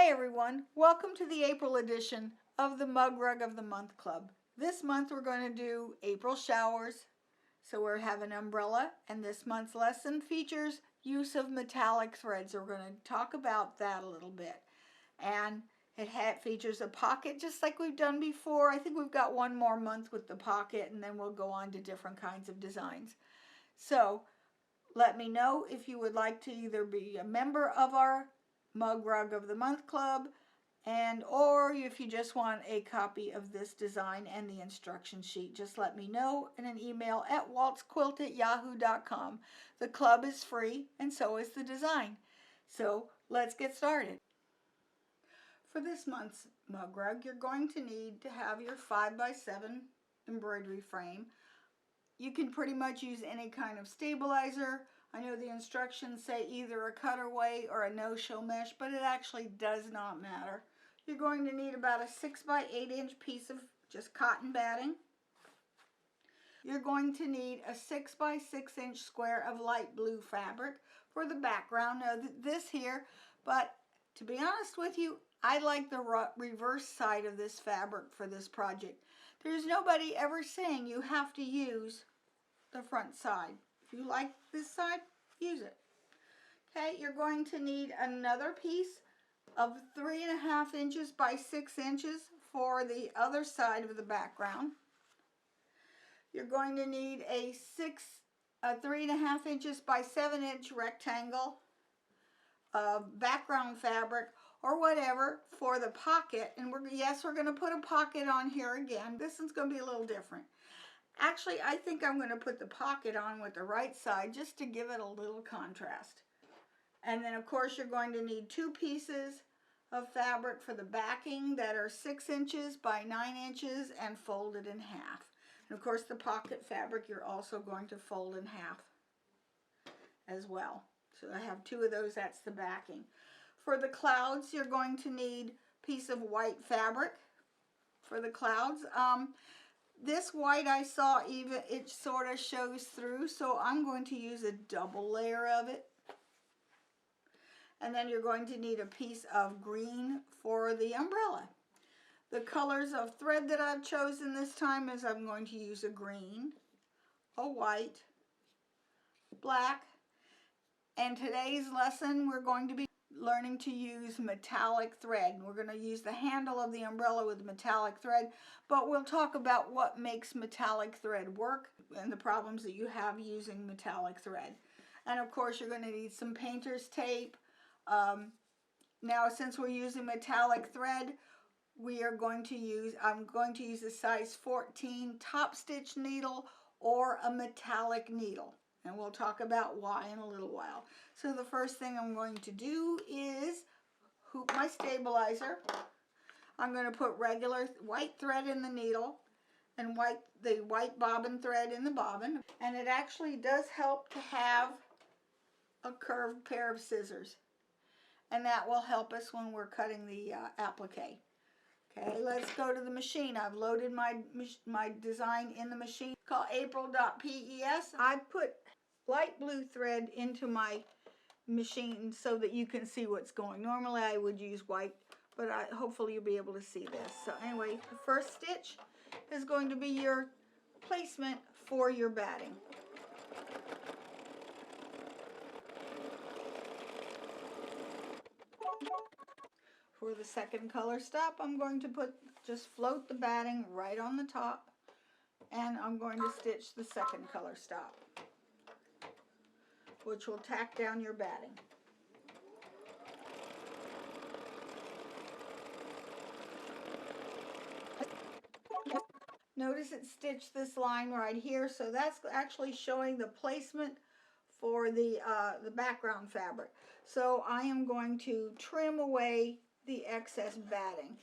Hi everyone, welcome to the April edition of the Mug Rug of the Month Club. This month we're going to do April showers, so we have an umbrella, and this month's lesson features use of metallic threads. So we're going to talk about that a little bit. And it features a pocket just like we've done before. I think we've got one more month with the pocket and then we'll go on to different kinds of designs. So let me know if you would like to either be a member of our Mug Rug of the Month Club, or if you just want a copy of this design and the instruction sheet, just let me know in an email at waltzquilt@yahoo.com. The club is free and so is the design. So let's get started. For this month's mug rug, you're going to need to have your 5x7 embroidery frame. You can pretty much use any kind of stabilizer. I know the instructions say either a cutaway or a no-show mesh, but it actually does not matter. You're going to need about a 6x8 inch piece of just cotton batting. You're going to need a 6x6 inch square of light blue fabric for the background. Now this here, but to be honest with you, I like the reverse side of this fabric for this project. There's nobody ever saying you have to use the front side. If you like this side, use it. Okay, you're going to need another piece of 3.5 inches by 6 inches for the other side of the background. You're going to need a 3.5 inches by 7 inch rectangle of background fabric or whatever for the pocket. And we're going to put a pocket on here again. This one's going to be a little different. Actually, I think I'm going to put the pocket on with the right side just to give it a little contrast. And then of course you're going to need 2 pieces of fabric for the backing that are 6 inches by 9 inches and folded in half. And of course the pocket fabric you're also going to fold in half as well. So I have 2 of those, that's the backing. For the clouds, you're going to need a piece of white fabric for the clouds. This white I saw even, it sort of shows through, so I'm going to use a double layer of it. And then you're going to need a piece of green for the umbrella. The colors of thread that I've chosen this time is I'm going to use a green, a white, black, and today's lesson we're going to be learning to use metallic thread. We're going to use the handle of the umbrella with metallic thread, but we'll talk about what makes metallic thread work and the problems that you have using metallic thread. And of course you're going to need some painter's tape. Now since we're using metallic thread, I'm going to use a size 14 top stitch needle or a metallic needle. And we'll talk about why in a little while. So the first thing I'm going to do is hoop my stabilizer. I'm going to put regular white thread in the needle and the white bobbin thread in the bobbin. And it actually does help to have a curved pair of scissors. And that will help us when we're cutting the applique. Okay, let's go to the machine. I've loaded my design in the machine called April.pes. I put light blue thread into my machine so that you can see what's going. Normally I would use white, but hopefully you'll be able to see this. So anyway, the first stitch is going to be your placement for your batting. For the second color stop, I'm going to just float the batting right on the top, and I'm going to stitch the second color stop, which will tack down your batting. Notice it stitched this line right here, so that's actually showing the placement for the background fabric. So I am going to trim away the excess batting.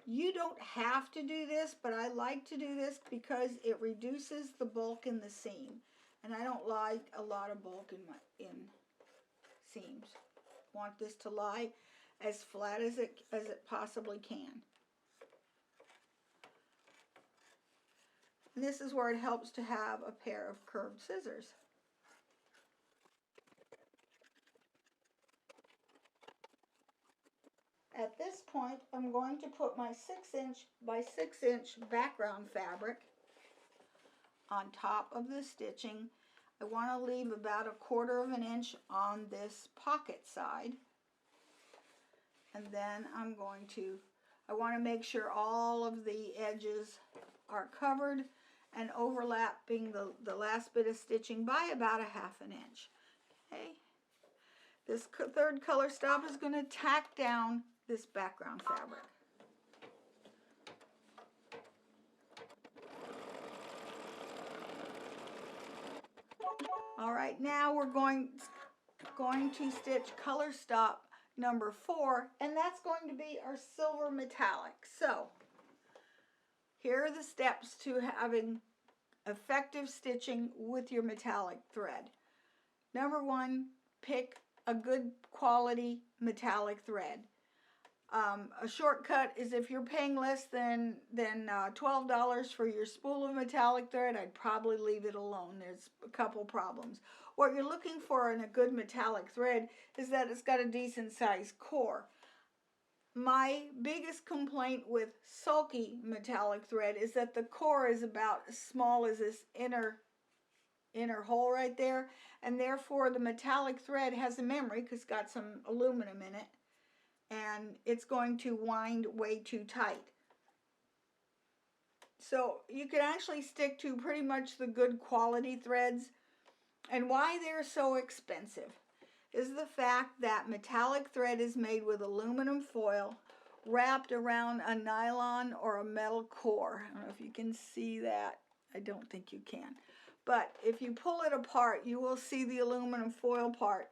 You don't have to do this, but I like to do this because it reduces the bulk in the seam. And I don't like a lot of bulk in seams. I want this to lie as flat as it possibly can. And this is where it helps to have a pair of curved scissors. At this point, I'm going to put my 6" by 6" background fabric on top of the stitching. I want to leave about 1/4 of an inch on this pocket side. And then I want to make sure all of the edges are covered and overlapping the last bit of stitching by about 1/2 inch. Okay. This third color stop is going to tack down this background fabric. All right, now we're going to stitch color stop number 4, and that's going to be our silver metallic. So here are the steps to having effective stitching with your metallic thread. Number 1, pick a good quality metallic thread. A shortcut is if you're paying less than $12 for your spool of metallic thread, I'd probably leave it alone. There's a couple problems. What you're looking for in a good metallic thread is that it's got a decent sized core. My biggest complaint with sulky metallic thread is that the core is about as small as this inner hole right there, and therefore the metallic thread has a memory because it's got some aluminum in it, and it's going to wind way too tight. So you can actually stick to pretty much the good quality threads. And why they're so expensive is the fact that metallic thread is made with aluminum foil wrapped around a nylon or a metal core. I don't know if you can see that. I don't think you can. But if you pull it apart, you will see the aluminum foil part,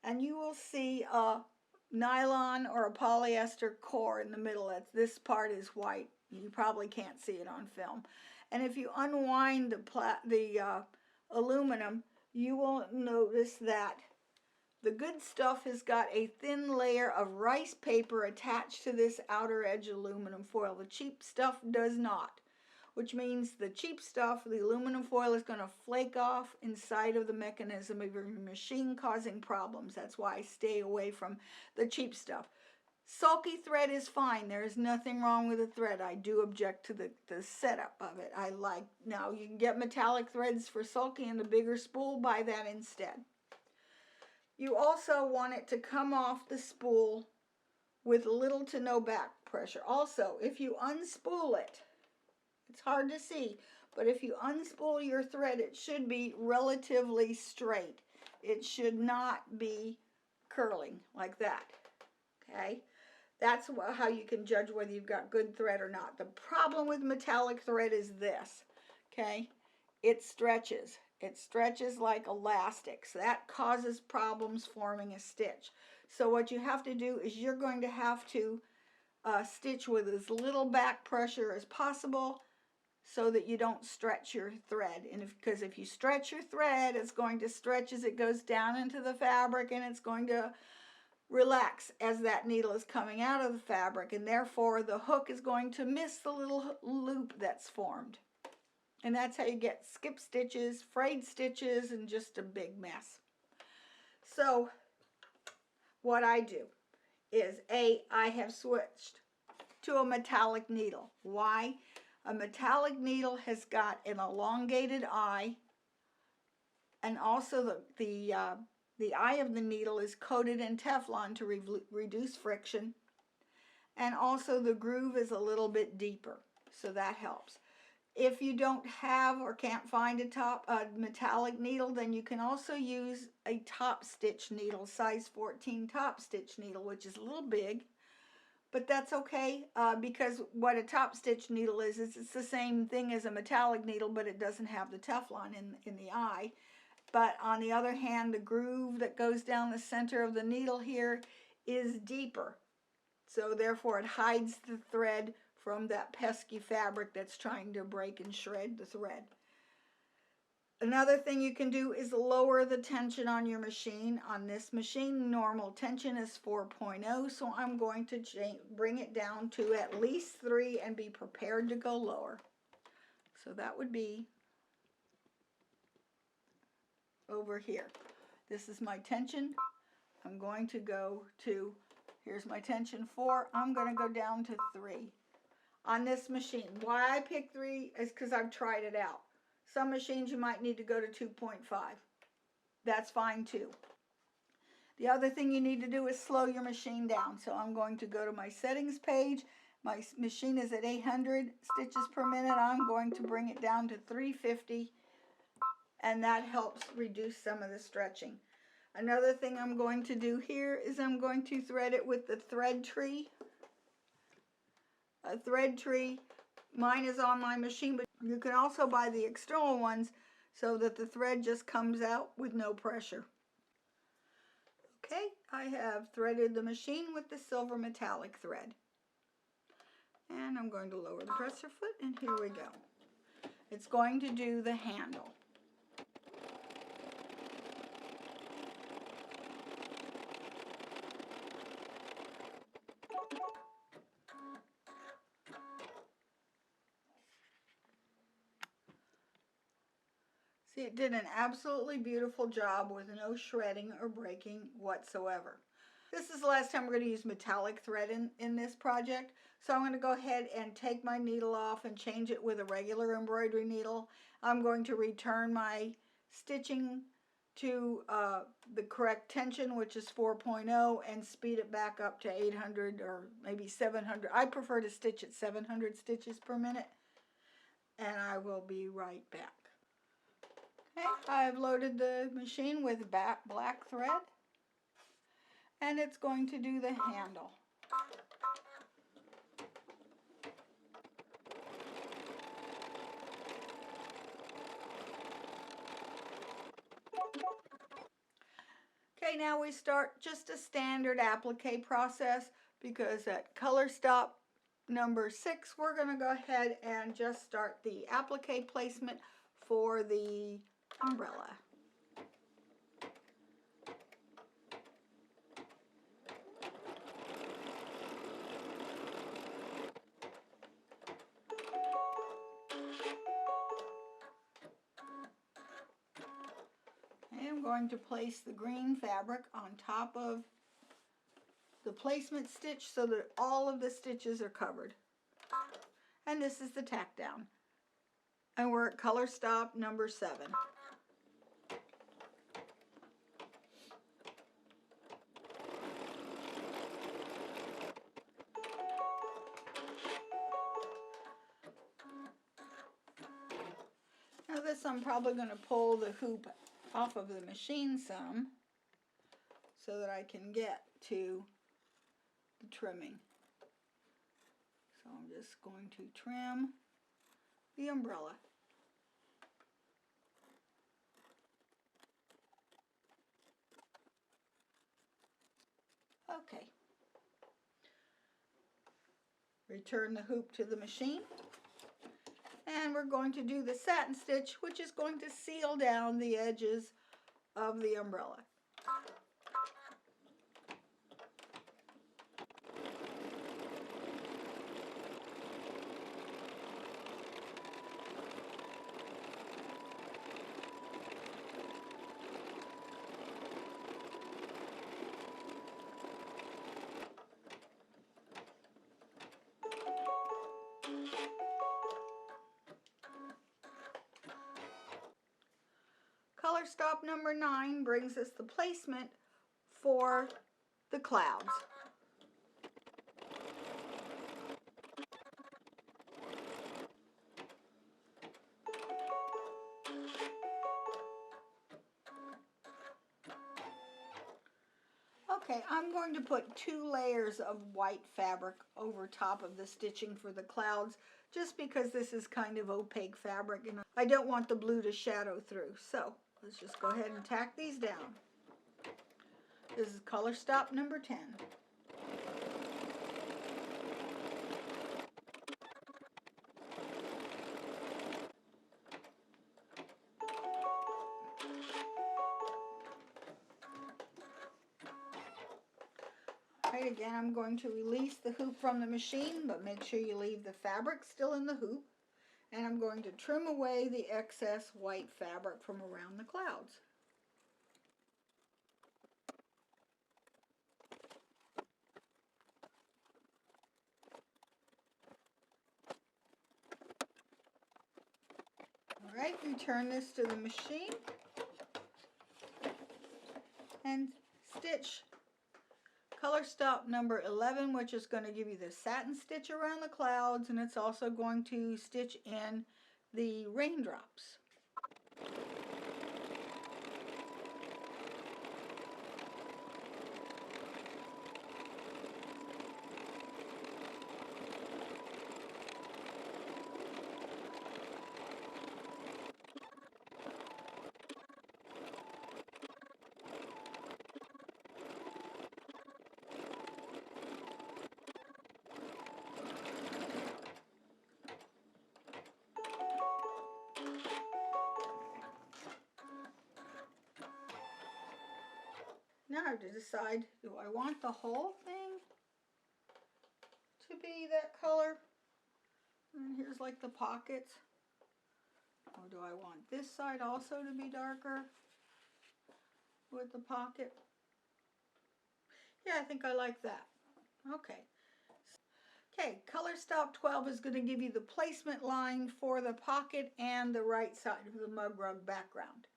and you will see a nylon or a polyester core in the middle. This part is white. You probably can't see it on film. And if you unwind the aluminum, you will notice that the good stuff has got a thin layer of rice paper attached to this outer edge aluminum foil. The cheap stuff does not, which means the cheap stuff, the aluminum foil, is going to flake off inside of the mechanism of your machine, causing problems. That's why I stay away from the cheap stuff. Sulky thread is fine. There is nothing wrong with the thread. I do object to the setup of it. Now you can get metallic threads for sulky and a bigger spool. Buy that instead. You also want it to come off the spool with little to no back pressure. Also, if you unspool it, it's hard to see, but if you unspool your thread, it should be relatively straight. It should not be curling like that. Okay? That's how you can judge whether you've got good thread or not. The problem with metallic thread is this, okay? It stretches. It stretches like elastic, so that causes problems forming a stitch. So what you have to do is you're going to have to stitch with as little back pressure as possible so that you don't stretch your thread. And because if you stretch your thread, it's going to stretch as it goes down into the fabric, and it's going to relax as that needle is coming out of the fabric, and therefore the hook is going to miss the little loop that's formed. And that's how you get skip stitches, frayed stitches, and just a big mess. So what I do is I have switched to a metallic needle. Why? A metallic needle has got an elongated eye, and also the eye of the needle is coated in Teflon to reduce friction, and also the groove is a little bit deeper, so that helps. If you don't have or can't find a metallic needle, then you can also use a top stitch needle, size 14 top stitch needle, which is a little big, but that's okay, because what a top stitch needle is it's the same thing as a metallic needle, but it doesn't have the Teflon in the eye. But on the other hand, the groove that goes down the center of the needle here is deeper. So therefore it hides the thread from that pesky fabric that's trying to break and shred the thread. Another thing you can do is lower the tension on your machine. On this machine, normal tension is 4.0, so I'm going to bring it down to at least 3 and be prepared to go lower. So that would be over here. This is my tension. I'm going to go to Here's my tension 4. I'm going to go down to 3 on this machine. Why I pick 3 is because I've tried it out. Some machines you might need to go to 2.5. That's fine too. The other thing you need to do is slow your machine down. So I'm going to go to my settings page. My machine is at 800 stitches per minute. I'm going to bring it down to 350, and that helps reduce some of the stretching. Another thing I'm going to do here is I'm going to thread it with the thread tree. A thread tree. Mine is on my machine, but you can also buy the external ones so that the thread just comes out with no pressure. Okay, I have threaded the machine with the silver metallic thread. And I'm going to lower the presser foot, and here we go. It's going to do the handle. See, it did an absolutely beautiful job with no shredding or breaking whatsoever. This is the last time we're going to use metallic thread in this project. So I'm going to go ahead and take my needle off and change it with a regular embroidery needle. I'm going to return my stitching to the correct tension, which is 4.0, and speed it back up to 800 or maybe 700. I prefer to stitch at 700 stitches per minute. And I will be right back. Okay, I've loaded the machine with black thread, and it's going to do the handle. Okay, now we start just a standard applique process, because at color stop number 6, we're going to go ahead and just start the applique placement for the umbrella. I'm going to place the green fabric on top of the placement stitch so that all of the stitches are covered. And this is the tack down. And we're at color stop number 7. Now this, I'm probably going to pull the hoop off of the machine some so that I can get to the trimming. So I'm just going to trim the umbrella. Okay. Return the hoop to the machine. And we're going to do the satin stitch, which is going to seal down the edges of the umbrella. Color stop number 9 brings us the placement for the clouds. Okay, I'm going to put 2 layers of white fabric over top of the stitching for the clouds, just because this is kind of opaque fabric and I don't want the blue to shadow through. So let's just go ahead and tack these down. This is color stop number 10. Right, again, I'm going to release the hoop from the machine, but make sure you leave the fabric still in the hoop. And I'm going to trim away the excess white fabric from around the clouds. Okay, return this to the machine and stitch color stop number 11, which is going to give you the satin stitch around the clouds, and it's also going to stitch in the raindrops. Now I have to decide, do I want the whole thing to be that color? And here's like the pockets. Or do I want this side also to be darker with the pocket? Yeah, I think I like that. Okay. Okay, color stop 12 is going to give you the placement line for the pocket and the right side of the mug rug background.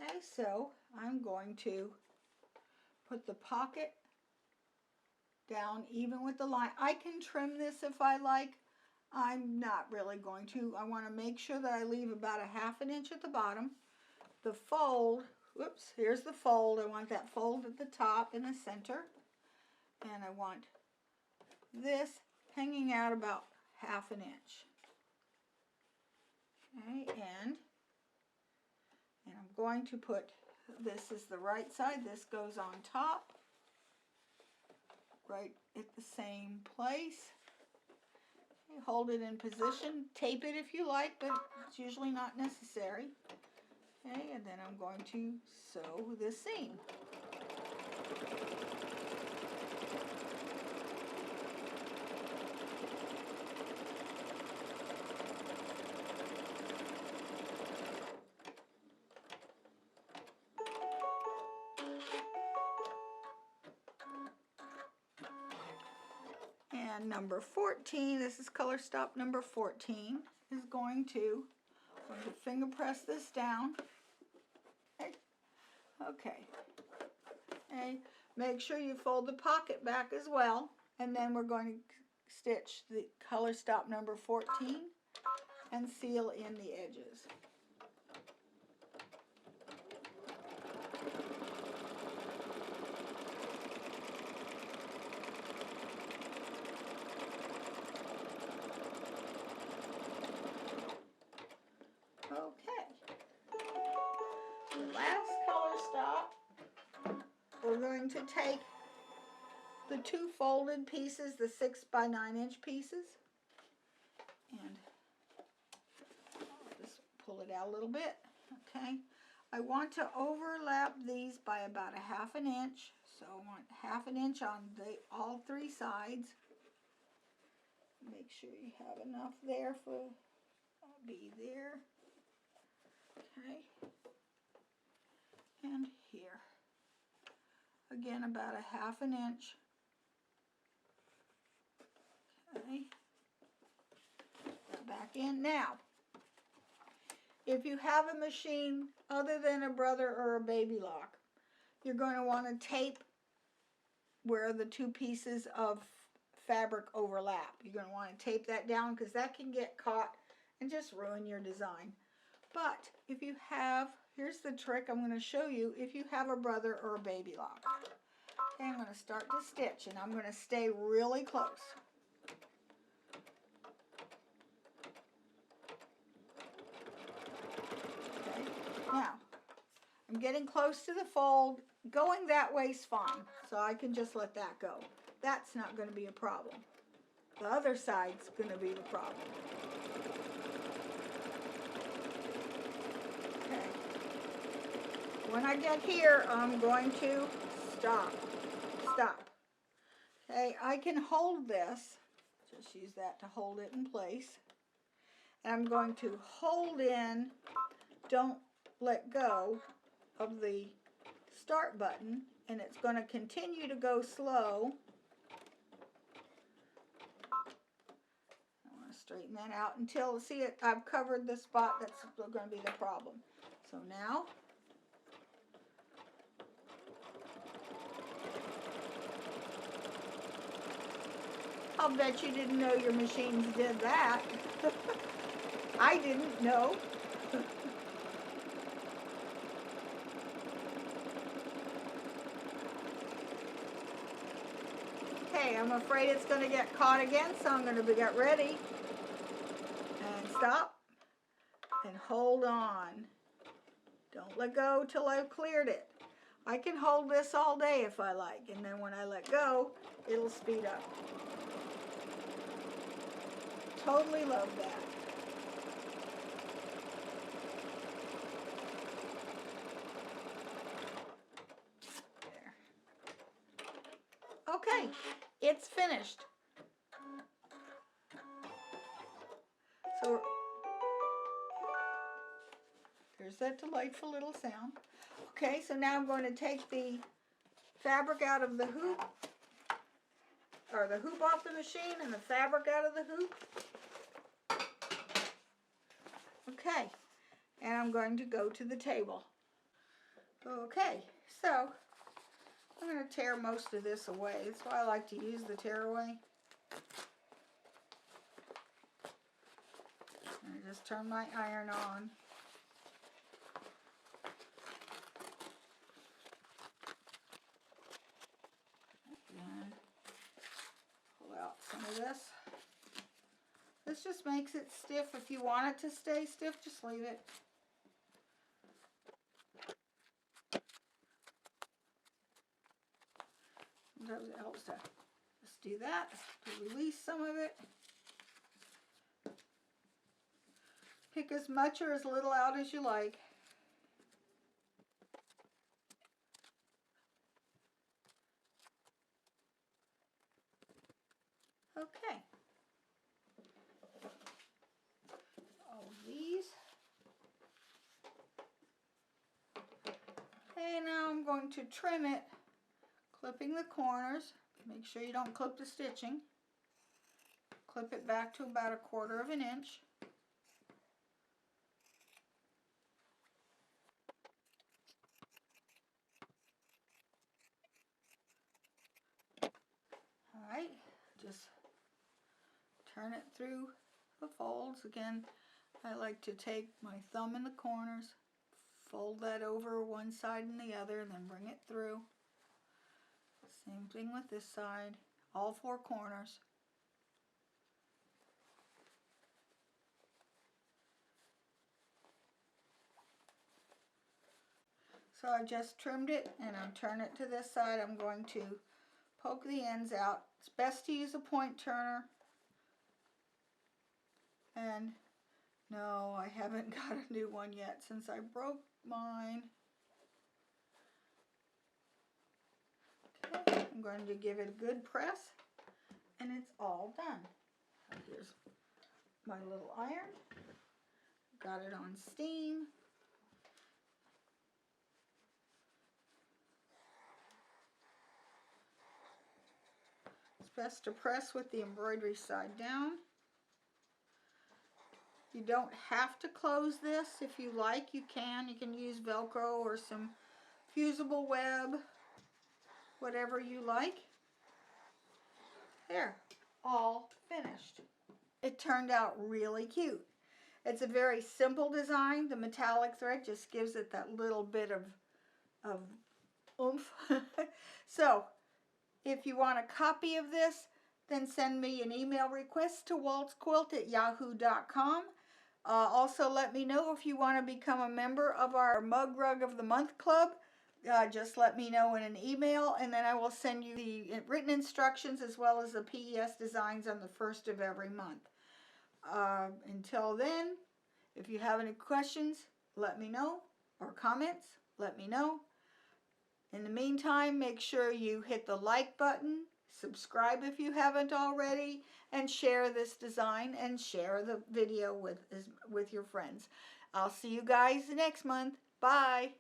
Okay, so I'm going to put the pocket down even with the line. I can trim this if I like. I'm not really going to. I want to make sure that I leave about a ½ inch at the bottom. The fold, whoops, here's the fold. I want that fold at the top in the center. And I want this hanging out about ½ inch. Okay, and I'm going to put, this is the right side, this goes on top, right at the same place. Okay, hold it in position, tape it if you like, but it's usually not necessary. Okay, and then I'm going to sew this seam. And number 14, this is color stop number 14, is going to finger press this down. Okay. Okay. Okay. Make sure you fold the pocket back as well, and then we're going to stitch the color stop number 14 and seal in the edges. Okay, the last color stop, we're going to take the two folded pieces, the 6 by 9 inch pieces, and I'll just pull it out a little bit. Okay, I want to overlap these by about a ½ inch, so I want ½ inch on all three sides. Make sure you have enough there for, I'll be there. Okay, and here again about a ½ inch. Okay, back in. Now if you have a machine other than a Brother or a Baby Lock, you're going to want to tape where the two pieces of fabric overlap. You're going to want to tape that down because that can get caught and just ruin your design. But if you have, here's the trick I'm going to show you if you have a Brother or a Baby Lock. Okay, I'm going to start to stitch and I'm going to stay really close. Okay, now I'm getting close to the fold. Going that way is fine, so I can just let that go. That's not going to be a problem. The other side's going to be the problem. Okay. When I get here, I'm going to stop. Okay, I can hold this. Just use that to hold it in place. And I'm going to hold in, don't let go of the start button, and it's going to continue to go slow. I want to straighten that out until, see it, I've covered the spot that's going to be the problem. So now, I'll bet you didn't know your machines did that. I didn't know. Okay, I'm afraid it's going to get caught again, so I'm going to get ready. And stop. And hold on. Don't let go till I've cleared it. I can hold this all day if I like, and then when I let go, it'll speed up. Totally love that. There. Okay, it's finished. So there's that delightful little sound. Okay, so now I'm going to take the fabric out of the hoop, or the hoop off the machine and the fabric out of the hoop. Okay, and I'm going to go to the table. Okay, so I'm going to tear most of this away. That's why I like to use the tear away. And I just turn my iron on. And pull out some of this. This just makes it stiff. If you want it to stay stiff, just leave it. Sometimes it helps to just do that, to release some of it. Pick as much or as little out as you like. Okay. All of these. Okay, now I'm going to trim it, clipping the corners. Make sure you don't clip the stitching. Clip it back to about 1/4 of an inch. Alright, just turn it through the folds. Again, I like to take my thumb in the corners, fold that over one side and the other, and then bring it through. Same thing with this side, all 4 corners. So I just trimmed it, and I'm turning it to this side. I'm going to poke the ends out. It's best to use a point turner. And no, I haven't got a new one yet since I broke mine. Okay, I'm going to give it a good press, and it's all done. Here's my little iron. Got it on steam. It's best to press with the embroidery side down. You don't have to close this. If you like, you can. You can use Velcro or some fusible web, whatever you like. There, all finished. It turned out really cute. It's a very simple design. The metallic thread just gives it that little bit of oomph. So, if you want a copy of this, then send me an email request to waltzquilt@yahoo.com. Also, let me know if you want to become a member of our Mug Rug of the Month Club. Just let me know in an email, and then I will send you the written instructions as well as the PES designs on the 1st of every month. Until then, if you have any questions, let me know, or comments, let me know. In the meantime, make sure you hit the like button, Subscribe if you haven't already, and share this design and share the video with your friends. I'll see you guys next month. Bye.